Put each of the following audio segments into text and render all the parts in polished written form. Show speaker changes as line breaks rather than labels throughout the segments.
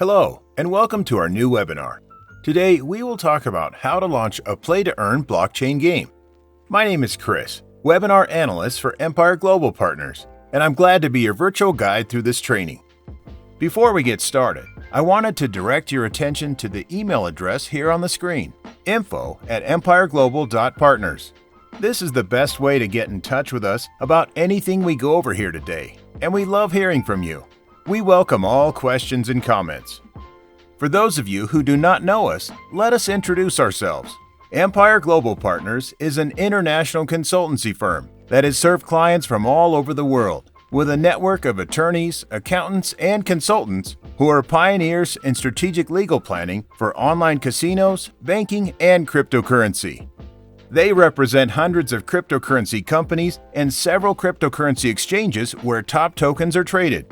Hello, and welcome to our new webinar. Today, we will talk about how to launch a play-to-earn blockchain game. My name is Chris, webinar analyst for Empire Global Partners, and I'm glad to be your virtual guide through this training. Before we get started, I wanted to direct your attention to the email address here on the screen, info@empireglobal.partners. This is the best way to get in touch with us about anything we go over here today, and we love hearing from you. We welcome all questions and comments. For those of you who do not know us, let us introduce ourselves. Empire Global Partners is an international consultancy firm that has served clients from all over the world, with a network of attorneys, accountants, and consultants who are pioneers in strategic legal planning for online casinos, banking, and cryptocurrency. They represent hundreds of cryptocurrency companies and several cryptocurrency exchanges where top tokens are traded.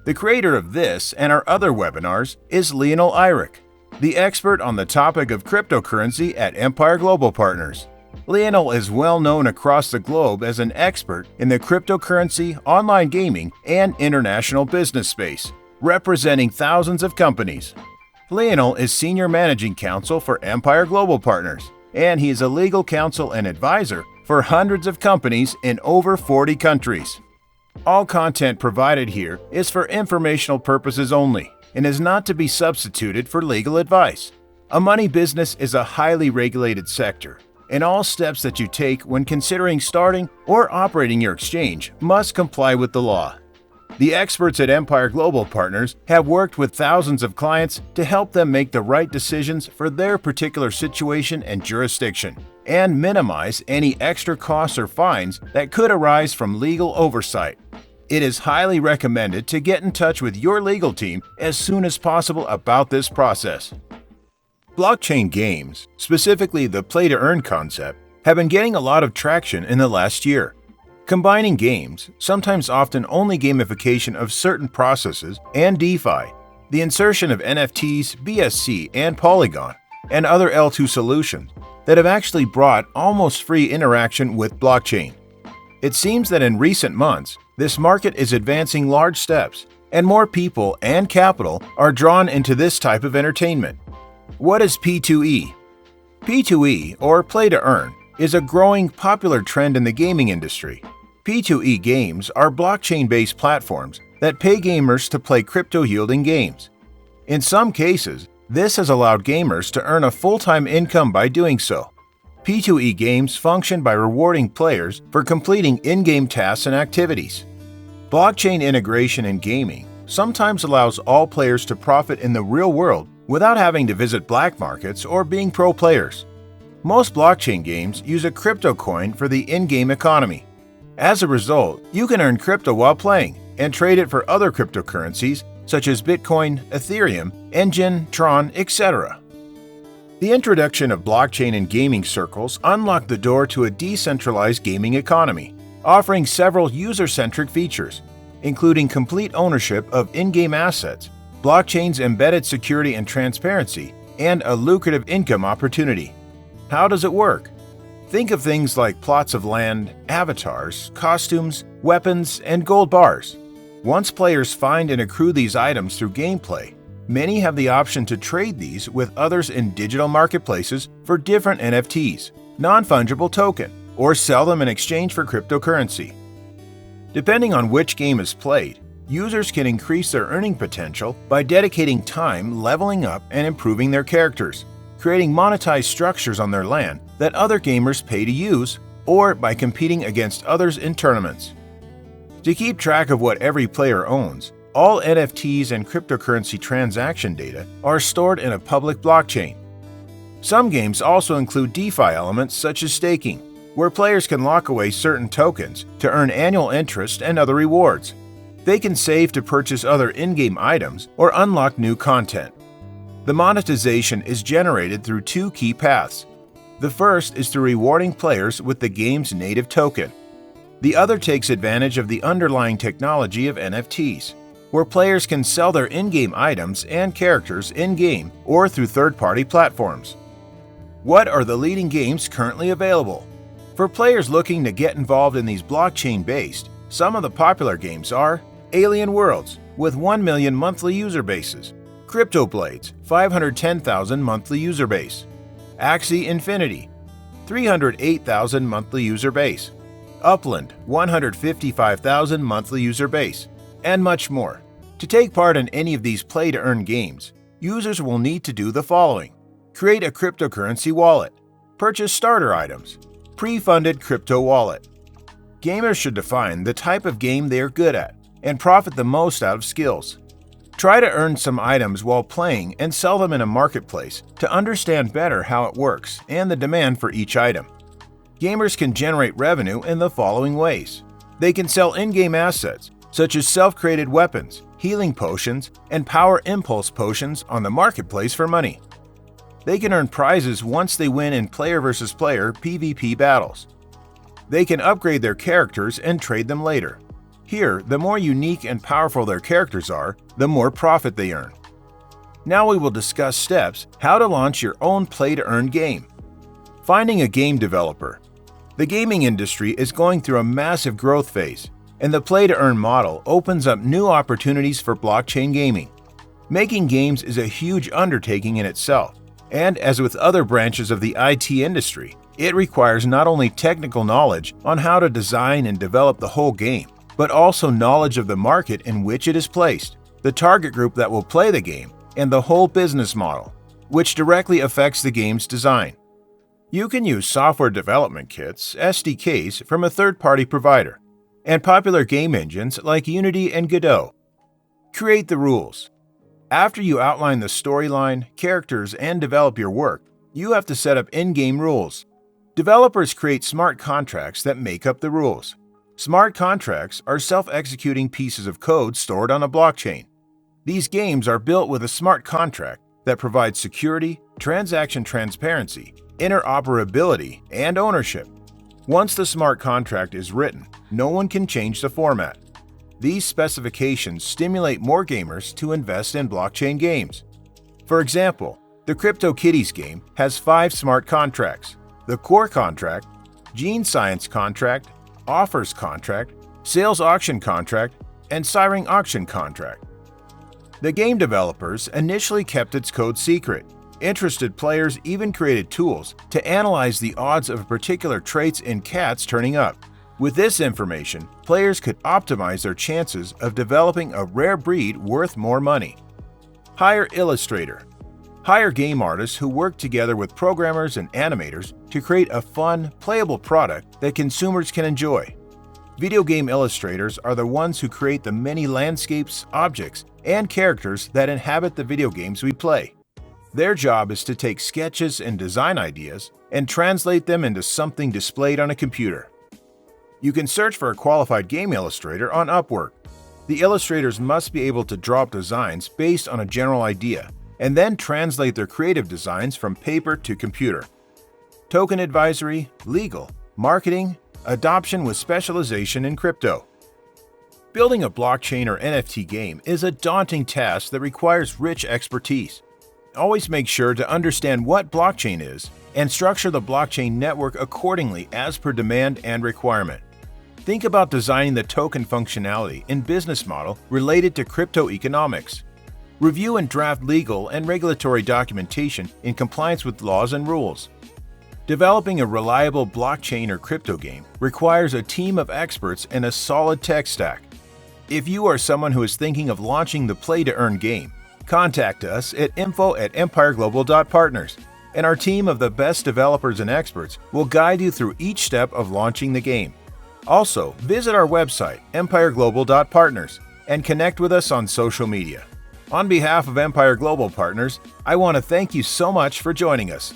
The creator of this and our other webinars is Lionel Eyrich, the expert on the topic of cryptocurrency at Empire Global Partners. Lionel is well known across the globe as an expert in the cryptocurrency, online gaming, and international business space, representing thousands of companies. Lionel is Senior Managing Counsel for Empire Global Partners, and he is a legal counsel and advisor for hundreds of companies in over 40 countries. All content provided here is for informational purposes only and is not to be substituted for legal advice. A money business is a highly regulated sector, and all steps that you take when considering starting or operating your exchange must comply with the law. The experts at Empire Global Partners have worked with thousands of clients to help them make the right decisions for their particular situation and jurisdiction, and minimize any extra costs or fines that could arise from legal oversight. It is highly recommended to get in touch with your legal team as soon as possible about this process. Blockchain games, specifically the play-to-earn concept, have been getting a lot of traction in the last year. Combining games, sometimes often only gamification of certain processes, and DeFi, the insertion of NFTs, BSC, and Polygon, and other L2 solutions that have actually brought almost free interaction with blockchain. It seems that in recent months, this market is advancing large steps, and more people and capital are drawn into this type of entertainment. What is P2e? P2e, or play to earn, is a growing popular trend in the gaming industry. P2e games are blockchain-based platforms that pay gamers to play crypto-yielding games. In some cases, this has allowed gamers to earn a full-time income by doing so. P2e games function by rewarding players for completing in-game tasks and activities. Blockchain integration in gaming sometimes allows all players to profit in the real world without having to visit black markets or being pro players. Most blockchain games use a crypto coin for the in-game economy. As a result, you can earn crypto while playing and trade it for other cryptocurrencies such as Bitcoin, Ethereum, Engine, Tron, etc. The introduction of blockchain in gaming circles unlocked the door to a decentralized gaming economy, offering several user-centric features, including complete ownership of in-game assets, blockchain's embedded security and transparency, and a lucrative income opportunity. How does it work? Think of things like plots of land, avatars, costumes, weapons, and gold bars. Once players find and accrue these items through gameplay, many have the option to trade these with others in digital marketplaces for different NFTs, non-fungible token, or sell them in exchange for cryptocurrency. Depending on which game is played, users can increase their earning potential by dedicating time leveling up and improving their characters, creating monetized structures on their land that other gamers pay to use, or by competing against others in tournaments. To keep track of what every player owns, all NFTs and cryptocurrency transaction data are stored in a public blockchain. Some games also include DeFi elements such as staking, where players can lock away certain tokens to earn annual interest and other rewards. They can save to purchase other in-game items or unlock new content. The monetization is generated through two key paths. The first is through rewarding players with the game's native token. The other takes advantage of the underlying technology of NFTs, where players can sell their in-game items and characters in-game or through third-party platforms. What are the leading games currently available? For players looking to get involved in these blockchain-based, some of the popular games are Alien Worlds, with 1 million monthly user bases, Crypto Blades, 510,000 monthly user base. Axie Infinity, 308,000 monthly user base. Upland, 155,000 monthly user base, and much more. To take part in any of these play-to-earn games, users will need to do the following: create a cryptocurrency wallet, purchase starter items, pre-funded crypto wallet. Gamers should define the type of game they are good at and profit the most out of skills. Try to earn some items while playing and sell them in a marketplace to understand better how it works and the demand for each item. Gamers can generate revenue in the following ways. They can sell in-game assets, such as self-created weapons, healing potions, and power impulse potions on the marketplace for money. They can earn prizes once they win in player versus player PvP battles. They can upgrade their characters and trade them later. Here, the more unique and powerful their characters are, the more profit they earn. Now we will discuss steps how to launch your own play-to-earn game. Finding a game developer. The gaming industry is going through a massive growth phase, and the play-to-earn model opens up new opportunities for blockchain gaming. Making games is a huge undertaking in itself, and as with other branches of the IT industry, it requires not only technical knowledge on how to design and develop the whole game, but also knowledge of the market in which it is placed, the target group that will play the game, and the whole business model, which directly affects the game's design. You can use software development kits, SDKs, from a third-party provider, and popular game engines like Unity and Godot. Create the rules. After you outline the storyline, characters, and develop your work, you have to set up in-game rules. Developers create smart contracts that make up the rules. Smart contracts are self-executing pieces of code stored on a blockchain. These games are built with a smart contract that provides security, transaction transparency, interoperability, and ownership. Once the smart contract is written, no one can change the format. These specifications stimulate more gamers to invest in blockchain games. For example, the CryptoKitties game has 5 smart contracts: the core contract, gene science contract, offers contract, sales auction contract, and siring auction contract. The game developers initially kept its code secret. Interested players even created tools to analyze the odds of particular traits in cats turning up. With this information, players could optimize their chances of developing a rare breed worth more money. Hire Illustrator. Hire game artists who work together with programmers and animators to create a fun, playable product that consumers can enjoy. Video game illustrators are the ones who create the many landscapes, objects, and characters that inhabit the video games we play. Their job is to take sketches and design ideas and translate them into something displayed on a computer. You can search for a qualified game illustrator on Upwork. The illustrators must be able to draw up designs based on a general idea, and then translate their creative designs from paper to computer. Token advisory, legal, marketing, adoption with specialization in crypto. Building a blockchain or NFT game is a daunting task that requires rich expertise. Always make sure to understand what blockchain is and structure the blockchain network accordingly as per demand and requirement. Think about designing the token functionality and business model related to crypto economics. Review and draft legal and regulatory documentation in compliance with laws and rules. Developing a reliable blockchain or crypto game requires a team of experts and a solid tech stack. If you are someone who is thinking of launching the play-to-earn game, contact us at info@empireglobal.partners, and our team of the best developers and experts will guide you through each step of launching the game. Also, visit our website, empireglobal.partners, and connect with us on social media. On behalf of Empire Global Partners, I want to thank you so much for joining us.